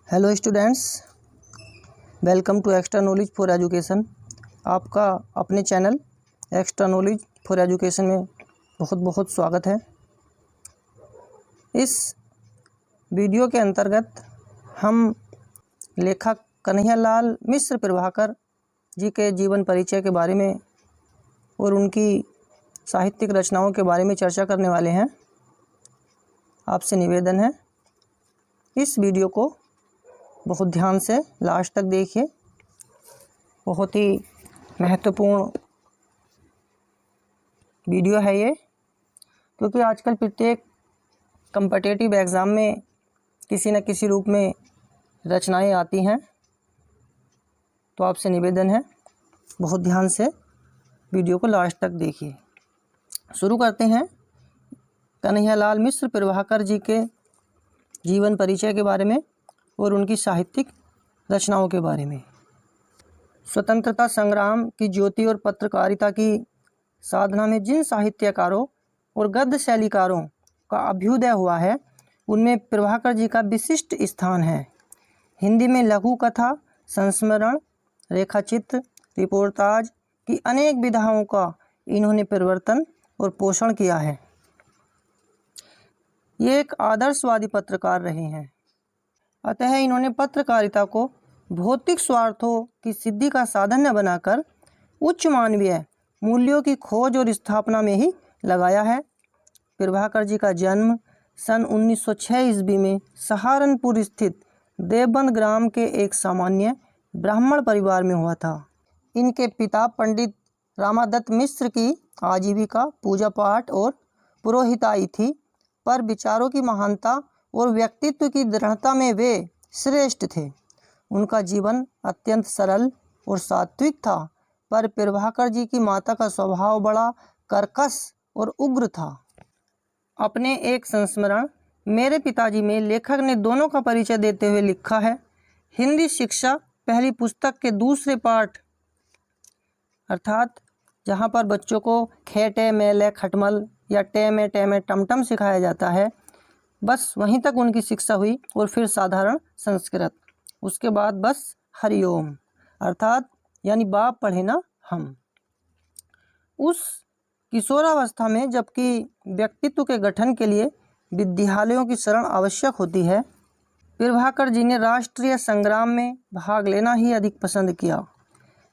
Hello students, welcome to extra knowledge for education. आपका अपने channel extra knowledge for education में बहुत बहुत स्वागत है। इस वीडियो के अंतर्गत हम लेखक कन्हैयालाल मिश्र प्रभाकर जी के जीवन परिचय के बारे में और उनकी साहित्यिक रचनाओं के बारे में चर्चा करने वाले हैं। आपसे निवेदन है, इस वीडियो को बहुत ध्यान से लास्ट तक देखिए। बहुत ही महत्वपूर्ण वीडियो है ये, क्योंकि आजकल प्रत्येक कम्पिटिटिव एग्ज़ाम में किसी न किसी रूप में रचनाएं आती हैं। तो आपसे निवेदन है, बहुत ध्यान से वीडियो को लास्ट तक देखिए। शुरू करते हैं कन्हैयालाल मिश्र प्रभाकर जी के जीवन परिचय के बारे में और उनकी साहित्यिक रचनाओं के बारे में। स्वतंत्रता संग्राम की ज्योति और पत्रकारिता की साधना में जिन साहित्यकारों और गद्य शैलीकारों का अभ्युदय हुआ है, उनमें प्रभाकर जी का विशिष्ट स्थान है। हिंदी में लघु कथा, संस्मरण, रेखाचित्र, रिपोर्टाज की अनेक विधाओं का इन्होंने परिवर्तन और पोषण किया है। ये एक आदर्शवादी पत्रकार रहे हैं। अतः इन्होंने पत्रकारिता को भौतिक स्वार्थों की सिद्धि का साधन न बनाकर उच्च मानवीय मूल्यों की खोज और स्थापना में ही लगाया है। प्रभाकर जी का जन्म सन 1906 ईस्वी में सहारनपुर स्थित देवबंद ग्राम के एक सामान्य ब्राह्मण परिवार में हुआ था। इनके पिता पंडित रामादत्त मिश्र की आजीविका पूजा पाठ और पुरोहिताई थी, पर विचारों की महानता और व्यक्तित्व की दृढ़ता में वे श्रेष्ठ थे। उनका जीवन अत्यंत सरल और सात्विक था, पर प्रभाकर जी की माता का स्वभाव बड़ा कर्कश और उग्र था। अपने एक संस्मरण मेरे पिताजी में लेखक ने दोनों का परिचय देते हुए लिखा है, हिंदी शिक्षा पहली पुस्तक के दूसरे पाठ, अर्थात जहाँ पर बच्चों को खे टे मेले खटमल या टे में टमटम सिखाया जाता है, बस वहीं तक उनकी शिक्षा हुई और फिर साधारण संस्कृत। उसके बाद बस हरिओम, अर्थात यानी बाप पढ़े ना हम। उस किशोरावस्था में, जबकि व्यक्तित्व के गठन के लिए विद्यालयों की शरण आवश्यक होती है, प्रभाकर जी ने राष्ट्रीय संग्राम में भाग लेना ही अधिक पसंद किया।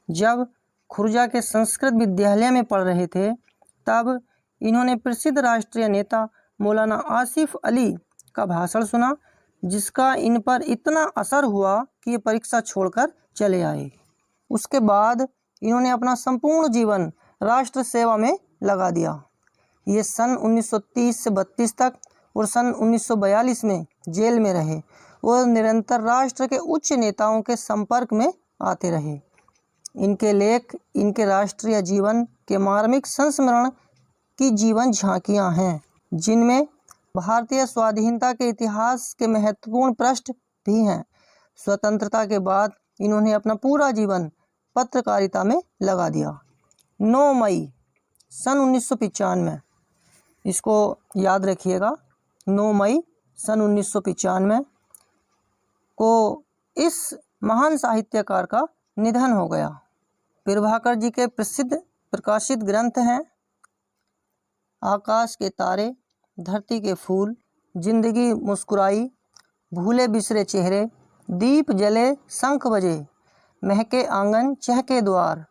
जब खुर्जा के संस्कृत विद्यालय में पढ़ रहे थे, तब इन्होंने प्रसिद्ध राष्ट्रीय नेता मौलाना आसिफ अली का भाषण सुना, जिसका इन पर इतना असर हुआ कि ये परीक्षा छोड़कर चले आए। उसके बाद इन्होंने अपना संपूर्ण जीवन राष्ट्र सेवा में लगा दिया। ये सन 1930 से 32 तक और सन 1942 में जेल में रहे और निरंतर राष्ट्र के उच्च नेताओं के संपर्क में आते रहे। इनके लेख इनके राष्ट्रीय जीवन के मार्मिक संस्मरण की जीवन झांकियां हैं, जिनमें भारतीय स्वाधीनता के इतिहास के महत्वपूर्ण पृष्ठ भी हैं। स्वतंत्रता के बाद इन्होंने अपना पूरा जीवन पत्रकारिता में लगा दिया। 9 मई सन 1995, इसको याद रखिएगा, 9 मई सन 1995 को इस महान साहित्यकार का निधन हो गया। प्रभाकर जी के प्रसिद्ध प्रकाशित ग्रंथ हैं आकाश के तारे, धरती के फूल, जिंदगी मुस्कुराई, भूले बिसरे चेहरे, दीप जले शंख बजे, महके आंगन चहके द्वार,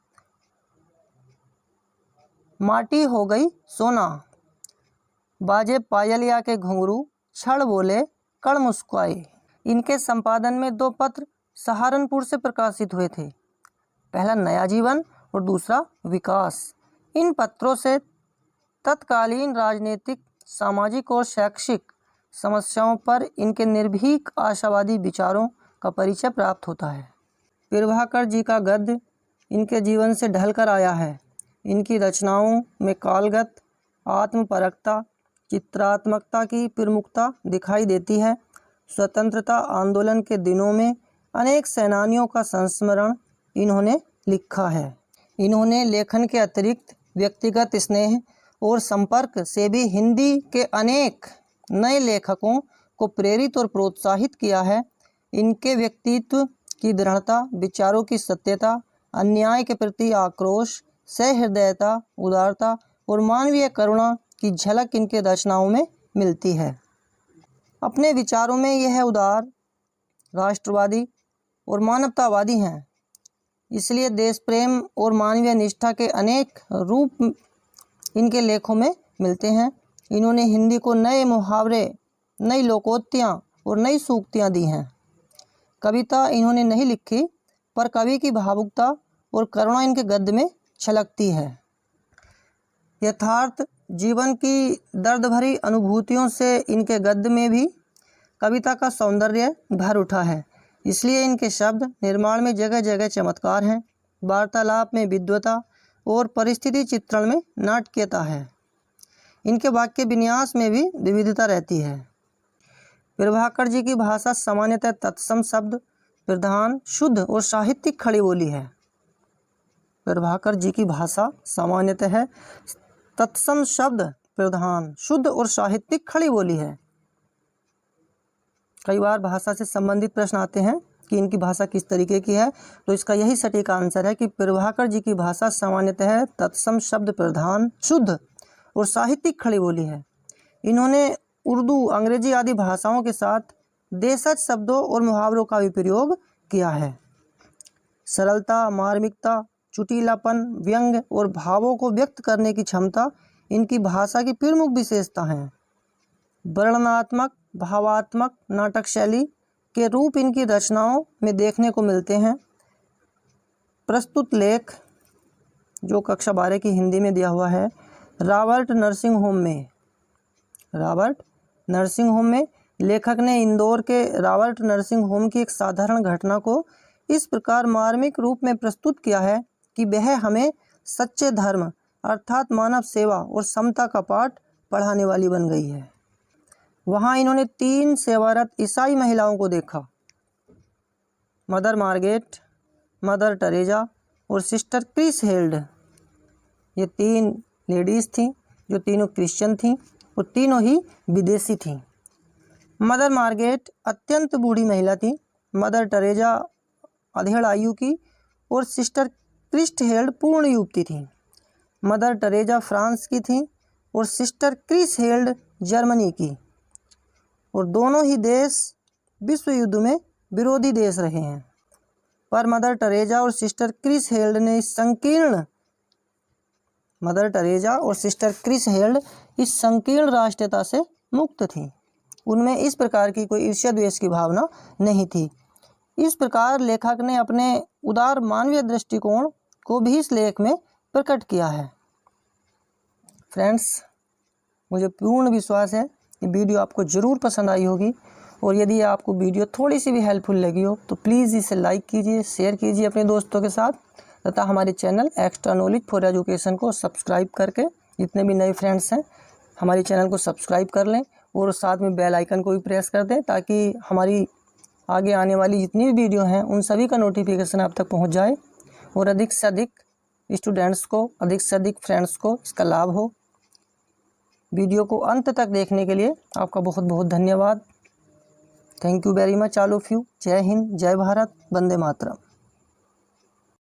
माटी हो गई सोना, बाजे पायलिया के घुंघरू, छड़ बोले कड़ मुस्कुराए। इनके संपादन में 2 पत्र सहारनपुर से प्रकाशित हुए थे, पहला नया जीवन और दूसरा विकास। इन पत्रों से तत्कालीन राजनीतिक, सामाजिक और शैक्षिक समस्याओं पर इनके निर्भीक आशावादी विचारों का परिचय प्राप्त होता है। प्रभाकर जी का गद्य इनके जीवन से ढलकर आया है। इनकी रचनाओं में कालगत, आत्मपरकता, चित्रात्मकता की प्रमुखता दिखाई देती है। स्वतंत्रता आंदोलन के दिनों में अनेक सेनानियों का संस्मरण इन्होंने लिखा है। इन्होंने लेखन के अतिरिक्त व्यक्तिगत स्नेह और संपर्क से भी हिंदी के अनेक नए लेखकों को प्रेरित और प्रोत्साहित किया है। इनके व्यक्तित्व की दृढ़ता, विचारों की सत्यता, अन्याय के प्रति आक्रोश, सहृदयता, उदारता और मानवीय करुणा की झलक इनके रचनाओं में मिलती है। अपने विचारों में यह उदार, राष्ट्रवादी और मानवतावादी हैं। इसलिए देश प्रेम और मानवीय निष्ठा के अनेक रूप इनके लेखों में मिलते हैं। इन्होंने हिंदी को नए मुहावरे, नई लोकोक्तियाँ और नई सूक्तियाँ दी हैं। कविता इन्होंने नहीं लिखी, पर कवि की भावुकता और करुणा इनके गद्य में छलकती है। यथार्थ जीवन की दर्द भरी अनुभूतियों से इनके गद्य में भी कविता का सौंदर्य भर उठा है। इसलिए इनके शब्द निर्माण में जगह जगह चमत्कार हैं, वार्तालाप में विद्वता और परिस्थिति चित्रण में नाटकीयता है। इनके वाक्य विन्यास में भी विविधता रहती है। प्रभाकर जी की भाषा सामान्यतः तत्सम शब्द प्रधान, शुद्ध और साहित्यिक खड़ी बोली है। प्रभाकर जी की भाषा सामान्यतः तत्सम शब्द प्रधान, शुद्ध और साहित्यिक खड़ी बोली है। कई बार भाषा से संबंधित प्रश्न आते हैं कि इनकी भाषा किस तरीके की है, तो इसका यही सटीक आंसर है कि प्रभाकर जी की भाषा सामान्यतः तत्सम शब्द प्रधान, शुद्ध और साहित्यिक खड़ी बोली है। इन्होंने उर्दू, अंग्रेजी आदि भाषाओं के साथ देशज शब्दों और मुहावरों का भी प्रयोग किया है। सरलता, मार्मिकता, चुटीलापन, व्यंग्य और भावों को व्यक्त करने की क्षमता इनकी भाषा की प्रमुख विशेषता हैं। वर्णनात्मक, भावात्मक नाटक शैली के रूप इनकी रचनाओं में देखने को मिलते हैं। प्रस्तुत लेख जो कक्षा 12 की हिंदी में दिया हुआ है, रॉबर्ट नर्सिंग होम में लेखक ने इंदौर के रॉबर्ट नर्सिंग होम की एक साधारण घटना को इस प्रकार मार्मिक रूप में प्रस्तुत किया है कि वह हमें सच्चे धर्म अर्थात मानव सेवा और समता का पाठ पढ़ाने वाली बन गई है। वहाँ इन्होंने 3 सेवारत ईसाई महिलाओं को देखा, मदर मार्गेट, मदर टेरेसा और सिस्टर क्रिस हेल्ड। ये 3 लेडीज़ थीं जो तीनों क्रिश्चियन थीं और तीनों ही विदेशी थीं। मदर मार्गेट अत्यंत बूढ़ी महिला थी, मदर टेरेसा अधेड़ आयु की और सिस्टर क्रिस्ट हेल्ड पूर्ण युवती थी। मदर टेरेसा फ्रांस की थी और सिस्टर क्रिस हेल्ड जर्मनी की, और दोनों ही देश विश्व युद्ध में विरोधी देश रहे हैं। पर मदर टेरेसा और सिस्टर क्रिस हेल्ड ने इस संकीर्ण राष्ट्रीयता से मुक्त थी। उनमें इस प्रकार की कोई ईर्ष्या द्वेष की भावना नहीं थी। इस प्रकार लेखक ने अपने उदार मानवीय दृष्टिकोण को भी इस लेख में प्रकट किया है। फ्रेंड्स, मुझे पूर्ण विश्वास है कि वीडियो आपको ज़रूर पसंद आई होगी, और यदि आपको वीडियो थोड़ी सी भी हेल्पफुल लगी हो तो प्लीज़ इसे लाइक कीजिए, शेयर कीजिए अपने दोस्तों के साथ, तथा हमारे channel extra knowledge for education को सब्सक्राइब करके जितने भी नए फ्रेंड्स हैं हमारे चैनल को सब्सक्राइब कर लें, और साथ में बेल आइकन को भी प्रेस कर दें ताकि हमारी आगे आने वाली जितनी भी वीडियो हैं उन सभी का नोटिफिकेशन आप तक पहुंच जाए, और अधिक से अधिक स्टूडेंट्स को, अधिक से अधिक फ्रेंड्स को इसका लाभ हो। वीडियो को अंत तक देखने के लिए आपका बहुत बहुत धन्यवाद। Thank you very much all of you. जय हिंद, जय भारत, वंदे मातरम।